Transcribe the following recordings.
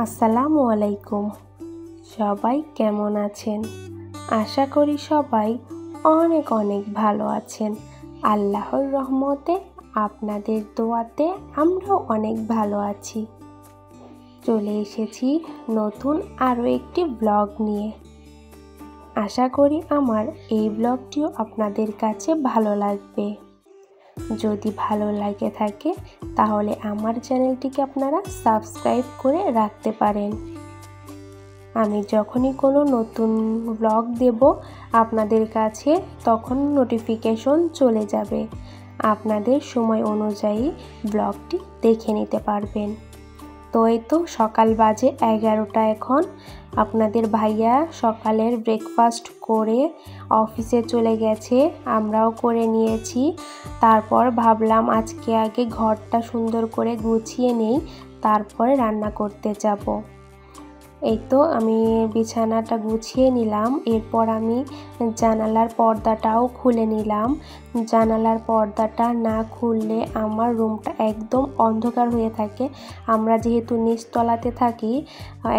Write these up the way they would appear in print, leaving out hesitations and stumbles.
আসসালামু আলাইকুম। সবাই কেমন আছেন? আশা করি সবাই অনেক অনেক ভালো আছেন। আল্লাহর রহমতে আপনাদের দোয়াতে আমরাও অনেক ভালো আছি। চলে এসেছি নতুন আরও একটি ব্লগ নিয়ে। আশা করি আমার এই ব্লগটিও আপনাদের কাছে ভালো লাগবে। যদি ভালো লাগে থাকে তাহলে আমার চ্যানেলটিকে আপনারা সাবস্ক্রাইব করে রাখতে পারেন। আমি যখনই কোনো নতুন ব্লগ দেব আপনাদের কাছে তখন নোটিফিকেশন চলে যাবে। আপনাদের সময় অনুযায়ী ব্লগটি দেখে নিতে পারবেন। তো এই তো সকাল বাজে 11টা এখন। আপনাদের ভাইয়া সকালের ব্রেকফাস্ট করে অফিসে চলে গেছে, আমরাও করে নিয়েছি। তারপর ভাবলাম আজকে আগে ঘরটা সুন্দর করে গুছিয়ে নেই, তারপরে রান্না করতে যাব। এই তো আমি বিছানাটা গুছিয়ে নিলাম, এরপর আমি জানালার পর্দাটাও খুলে নিলাম। জানালার পর্দাটা না খুললে আমার রুমটা একদম অন্ধকার হয়ে থাকে। আমরা যেহেতু নিচতলাতে থাকি,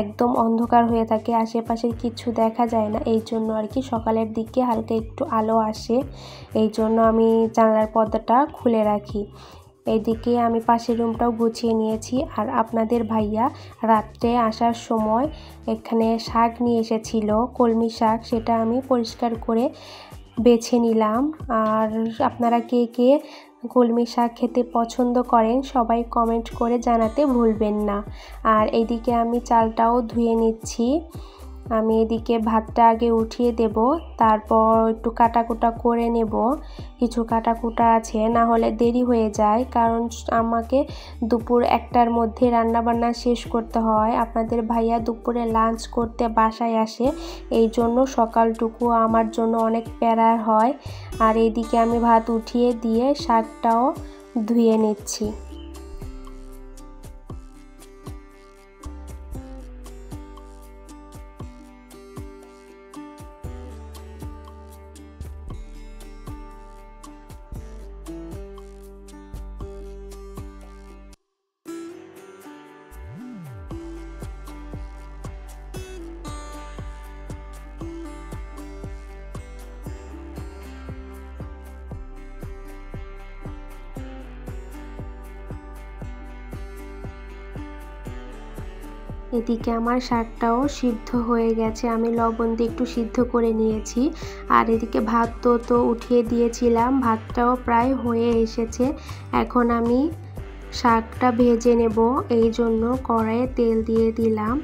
একদম অন্ধকার হয়ে থাকে, আশেপাশের কিছু দেখা যায় না। এই জন্য আর কি সকালের দিকে হালকা একটু আলো আসে, এই জন্য আমি জানালার পর্দাটা খুলে রাখি। এইদিকে আমি পাশের রুমটাও গুছিয়ে নিয়েছি। আর আপনাদের ভাইয়া রাত্রে আসার সময় এখানে শাক নিয়ে এসেছিল, কলমি শাক, সেটা আমি পরিষ্কার করে বেছে নিলাম। আর আপনারা কে কে কলমি শাক খেতে পছন্দ করেন সবাই কমেন্ট করে জানাতে ভুলবেন না। আর এইদিকে আমি চালটাও ধুয়ে নিচ্ছি। আমি এদিকে ভাতটা আগে উঠিয়ে দেব, তারপর একটু কাটাকুটা করে নেব। কিছু কাটাকুটা আছে, না হলে দেরি হয়ে যায়, কারণ আমাকে দুপুর 1টার মধ্যে রান্নাবান্না শেষ করতে হয়। আপনাদের ভাইয়া দুপুরে লাঞ্চ করতে বাসায় আসে, এই জন্য সকালটুকু আমার জন্য অনেক প্যারার হয়। আর এইদিকে আমি ভাত উঠিয়ে দিয়ে শাকটাও ধুয়ে নিচ্ছি। এদিকে আমার শাকটাও সিদ্ধ হয়ে গেছে, আমি লবণ দিয়ে একটু সিদ্ধ করে নিয়েছি। আর এদিকে ভাত তো উঠিয়ে দিয়েছিলাম, ভাতটাও প্রায় হয়ে এসেছে। এখন আমি শাকটা ভেজে নেব, এই জন্য কড়াইয়ে তেল দিয়ে দিলাম।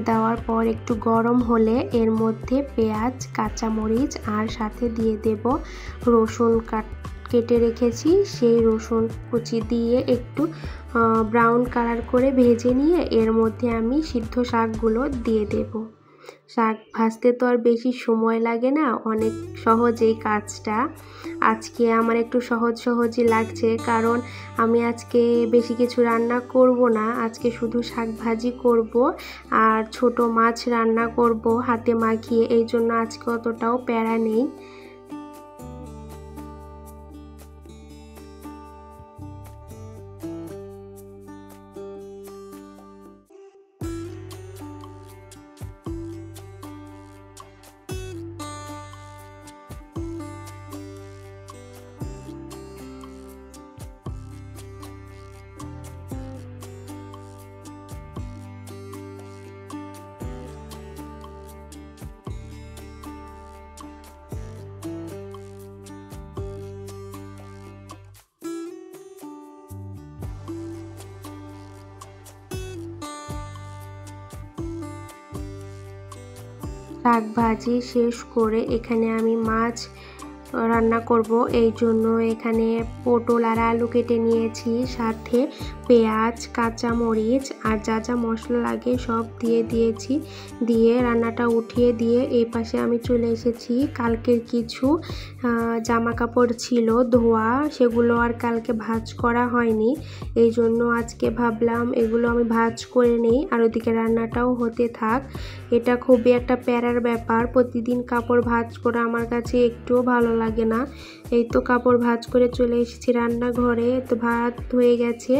দেওয়ার পর একটু গরম হলে এর মধ্যে পেঁয়াজ, কাঁচামরিচ আর সাথে দিয়ে দেব রসুন কেটে রেখেছি, সেই রসুন কুচি দিয়ে একটু ব্রাউন কালার করে ভেজে নিয়ে এর মধ্যে আমি সিদ্ধ শাকগুলো দিয়ে দেব। শাক ভাজতে তো আর বেশি সময় লাগে না, অনেক সহজেই কাজটা। আজকে আমার একটু সহজই লাগছে, কারণ আমি আজকে বেশি কিছু রান্না করব না। আজকে শুধু শাক ভাজি করব আর ছোট মাছ রান্না করব হাতে মাখিয়ে, এই জন্য আজকে অতটাও প্যারা নেই। শাক ভাজি শেষ করে এখানে আমি মাছ রান্না করব, এই জন্য এখানে পটল আর আলু কেটে নিয়েছি, সাথে পেঁয়াজ, কাঁচামরিচ আর যা যা মশলা লাগে সব দিয়ে দিয়েছি। দিয়ে রান্নাটা উঠিয়ে দিয়ে এই পাশে আমি চলে এসেছি। কালকের কিছু জামা কাপড় ছিল ধোয়া, সেগুলো আর কালকে ভাঁজ করা হয়নি, এই জন্য আজকে ভাবলাম এগুলো আমি ভাঁজ করে নেই আর ওদিকে রান্নাটাও হতে থাক। এটা খুবই একটা প্যারার ব্যাপার, প্রতিদিন কাপড় ভাঁজ করা আমার কাছে একটুও ভালো লাগে না। এই তো কাপড় ভাঁজ করে চলে এসেছি রান্নাঘরে। তো ভাত হয়ে গেছে,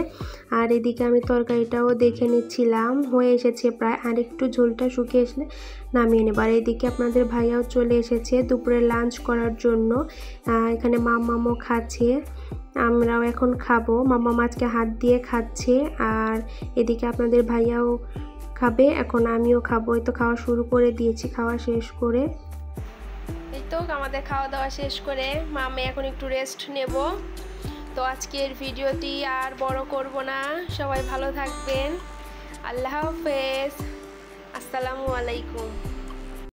আর এদিকে আমি তরকারিটাও দেখে নিচ্ছিলাম, হয়ে এসেছে প্রায়, আর একটু ঝোলটা শুকিয়ে আসলে নামিয়ে নেব। আর এদিকে আপনাদের ভাইয়াও চলে এসেছে দুপুরে লাঞ্চ করার জন্য। এখানে মামামও খাচ্ছে, আমরাও এখন খাবো। মামা মাছকে হাত দিয়ে খাচ্ছে, আর এদিকে আপনাদের ভাইয়াও খাবে, এখন আমিও খাবো। এই তো খাওয়া শুরু করে দিয়েছি, খাওয়া শেষ করে। এই তো আমাদের খাওয়া দাওয়া শেষ করে মামা এখন একটু রেস্ট নেব। তো আজকের ভিডিওটি আর বড় করব না, সবাই ভালো থাকবেন। আল্লাহ হাফেজ, আসসালামু আলাইকুম।